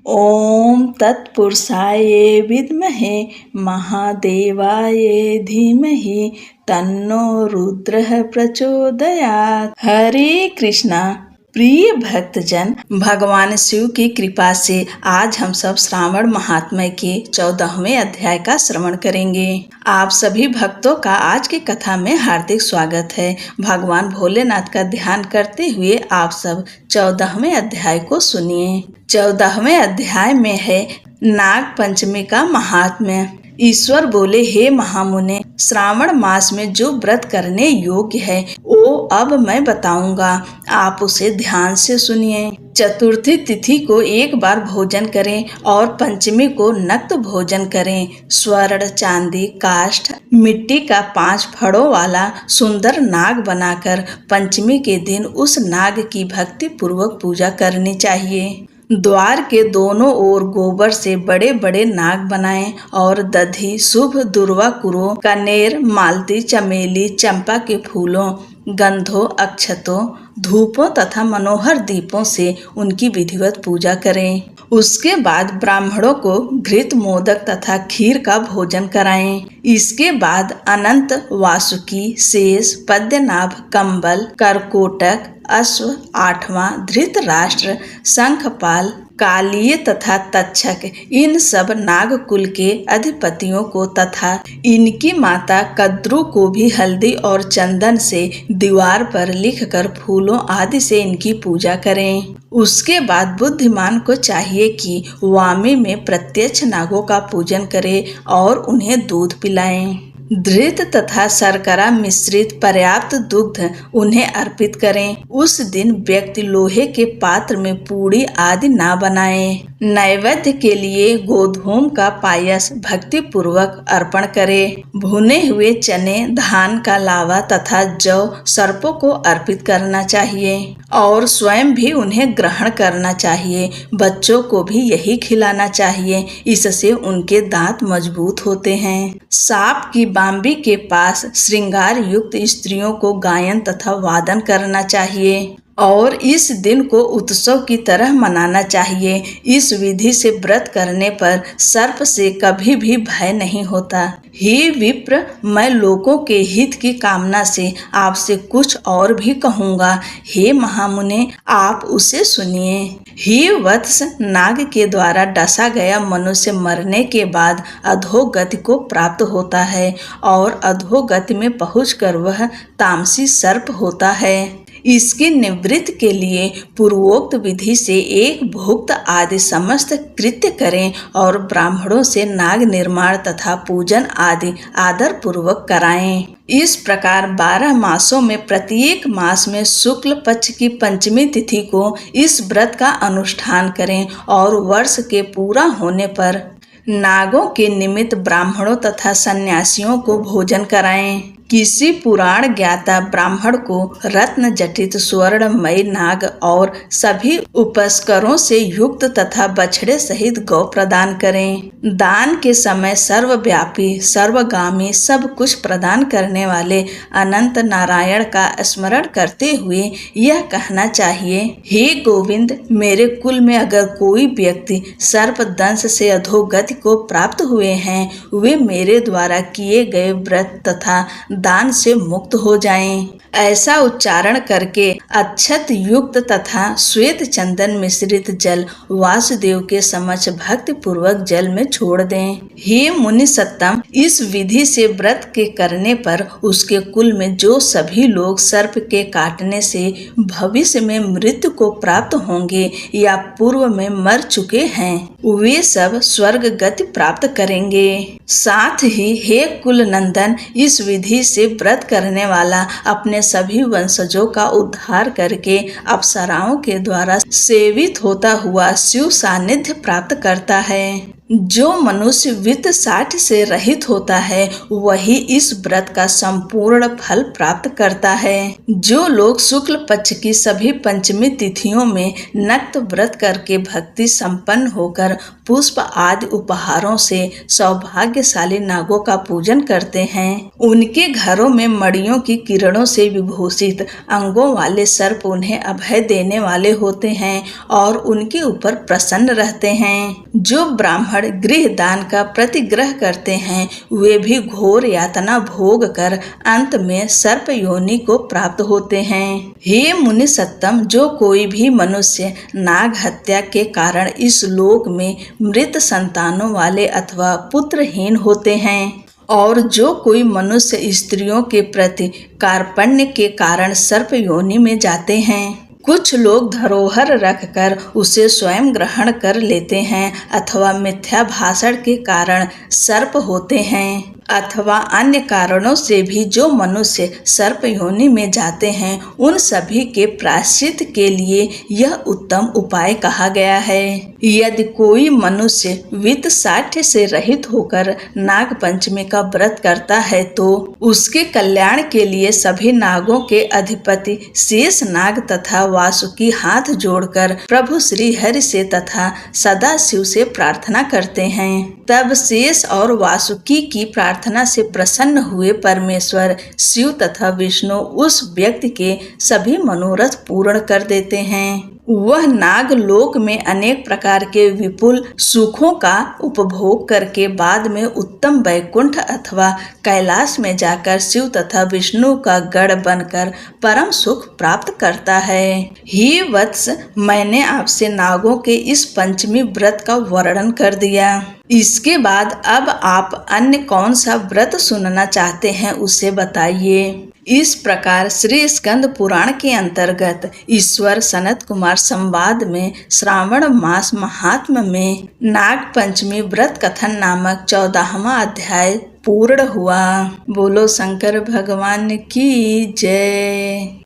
ओम तत्पुरुषाय विद्महे महादेवाय धीमहि तन्नो रुद्रः प्रचोदयात्। हरे कृष्णा। प्रिय भक्तजन, भगवान शिव की कृपा से आज हम सब श्रावण महात्म्य के 14वें अध्याय का श्रवण करेंगे। आप सभी भक्तों का आज की कथा में हार्दिक स्वागत है। भगवान भोलेनाथ का ध्यान करते हुए आप सब 14वें अध्याय को सुनिए। 14वें अध्याय में है नाग पंचमी का महात्म्य। ईश्वर बोले, हे महामुने, श्रावण मास में जो व्रत करने योग्य है वो अब मैं बताऊंगा, आप उसे ध्यान से सुनिए। चतुर्थी तिथि को एक बार भोजन करें और पंचमी को नक्त भोजन करें। स्वर्ण, चांदी, काष्ठ, मिट्टी का 5 फड़ों वाला सुंदर नाग बनाकर पंचमी के दिन उस नाग की भक्ति पूर्वक पूजा करनी चाहिए। द्वार के दोनों ओर गोबर से बड़े बड़े नाग बनाएं और दधी, शुभ दुर्वा कुरो, कनेर, मालती, चमेली, चंपा के फूलों, गंधों, अक्षतों, धूपों तथा मनोहर दीपों से उनकी विधिवत पूजा करें। उसके बाद ब्राह्मणों को घृत, मोदक तथा खीर का भोजन कराएं। इसके बाद अनंत, वासुकी, शेष, पद्मनाभ, कंबल, करकोटक, अश्व, 8वां, धृतराष्ट्र, शंखपाल, कालीय तथा तक्षक, इन सब नागकुल के अधिपतियों को तथा इनकी माता कद्रू को भी हल्दी और चंदन से दीवार पर लिखकर फूलों आदि से इनकी पूजा करें। उसके बाद बुद्धिमान को चाहिए कि वामी में प्रत्यक्ष नागों का पूजन करें और उन्हें दूध पिलाएं। धृत तथा शर्करा मिश्रित पर्याप्त दुग्ध उन्हें अर्पित करें। उस दिन व्यक्ति लोहे के पात्र में पूड़ी आदि ना बनाए। नैवेद्य के लिए गोधूम का पायस भक्ति पूर्वक अर्पण करें। भुने हुए चने, धान का लावा तथा जौ सर्पों को अर्पित करना चाहिए और स्वयं भी उन्हें ग्रहण करना चाहिए। बच्चों को भी यही खिलाना चाहिए, इससे उनके दांत मजबूत होते हैं। सांप की बाम्बी के पास श्रृंगार युक्त स्त्रियों को गायन तथा वादन करना चाहिए और इस दिन को उत्सव की तरह मनाना चाहिए। इस विधि से व्रत करने पर सर्प से कभी भी भय नहीं होता। हे विप्र, मैं लोगों के हित की कामना से आपसे कुछ और भी कहूँगा। हे महामुने, आप उसे सुनिए। हे वत्स, नाग के द्वारा डसा गया मनुष्य मरने के बाद अधोगति को प्राप्त होता है और अधोगति में पहुंचकर वह तामसी सर्प होता है। इसकी निवृत्ति के लिए पूर्वोक्त विधि से एक भुक्त आदि समस्त कृत्य करें और ब्राह्मणों से नाग निर्माण तथा पूजन आदि आदर पूर्वक कराएं। इस प्रकार 12 मासों में प्रत्येक मास में शुक्ल पक्ष की पंचमी तिथि को इस व्रत का अनुष्ठान करें और वर्ष के पूरा होने पर नागों के निमित्त ब्राह्मणों तथा सन्यासियों को भोजन कराएं। किसी पुराण ज्ञाता ब्राह्मण को रत्न जटित स्वर्णमय नाग और सभी उपस्करों से युक्त तथा बछड़े सहित गौ प्रदान करें। दान के समय सर्वव्यापी, सर्वगामी, सब कुछ प्रदान करने वाले अनंत नारायण का स्मरण करते हुए यह कहना चाहिए, हे गोविंद, मेरे कुल में अगर कोई व्यक्ति सर्प दंश से अधोगति को प्राप्त हुए हैं, वे मेरे द्वारा किए गए व्रत तथा दान से मुक्त हो जाएं। ऐसा उच्चारण करके अक्षत युक्त तथा श्वेत चंदन मिश्रित जल वासुदेव के समक्ष भक्ति पूर्वक जल में छोड़ दें। हे मुनि सत्तम, इस विधि से व्रत के करने पर उसके कुल में जो सभी लोग सर्प के काटने से भविष्य में मृत्यु को प्राप्त होंगे या पूर्व में मर चुके हैं, वे सब स्वर्ग गति प्राप्त करेंगे। साथ ही हे कुल नंदन, इस विधि से व्रत करने वाला अपने सभी वंशजों का उद्धार करके अप्सराओं के द्वारा सेवित होता हुआ शिव सानिध्य प्राप्त करता है। जो मनुष्य वित्त साठ से रहित होता है वही इस व्रत का संपूर्ण फल प्राप्त करता है। जो लोग शुक्ल पक्ष की सभी पंचमी तिथियों में नक्त व्रत करके भक्ति संपन्न होकर पुष्प आदि उपहारों से सौभाग्यशाली नागों का पूजन करते हैं, उनके घरों में मणियों की किरणों से विभूषित अंगों वाले सर्प उन्हें अभय देने वाले होते हैं और उनके ऊपर प्रसन्न रहते हैं। जो ब्राह्मण गृह दान का प्रतिग्रह करते हैं वे भी घोर यातना भोग कर अंत में सर्प योनि को प्राप्त होते हैं। हे मुनि सत्तम, जो कोई भी मनुष्य नाग हत्या के कारण इस लोक में मृत संतानों वाले अथवा पुत्रहीन होते हैं और जो कोई मनुष्य स्त्रियों के प्रति कार्पण्य के कारण सर्प योनि में जाते हैं, कुछ लोग धरोहर रखकर उसे स्वयं ग्रहण कर लेते हैं अथवा मिथ्या भाषण के कारण सर्प होते हैं अथवा अन्य कारणों से भी जो मनुष्य सर्प योनि में जाते हैं, उन सभी के प्रायश्चित के लिए यह उत्तम उपाय कहा गया है। यदि कोई मनुष्य वित्त साठ से रहित होकर नाग पंचमी का व्रत करता है तो उसके कल्याण के लिए सभी नागों के अधिपति शेष नाग तथा वासुकी हाथ जोड़कर प्रभु श्री हरि से तथा सदा शिव से प्रार्थना करते हैं। तब शेष और वासुकी की प्रार्थना से प्रसन्न हुए परमेश्वर शिव तथा विष्णु उस व्यक्ति के सभी मनोरथ पूर्ण कर देते हैं। वह नाग लोक में अनेक प्रकार के विपुल सुखों का उपभोग करके बाद में उत्तम वैकुंठ अथवा कैलाश में जाकर शिव तथा विष्णु का गढ़ बनकर परम सुख प्राप्त करता है। हे वत्स, मैंने आपसे नागों के इस पंचमी व्रत का वर्णन कर दिया। इसके बाद अब आप अन्य कौन सा व्रत सुनना चाहते हैं उसे बताइए। इस प्रकार श्री स्कंद पुराण के अंतर्गत ईश्वर सनत कुमार संवाद में श्रावण मास महात्म्य में नाग पंचमी व्रत कथन नामक 14वां अध्याय पूर्ण हुआ। बोलो शंकर भगवान की जय।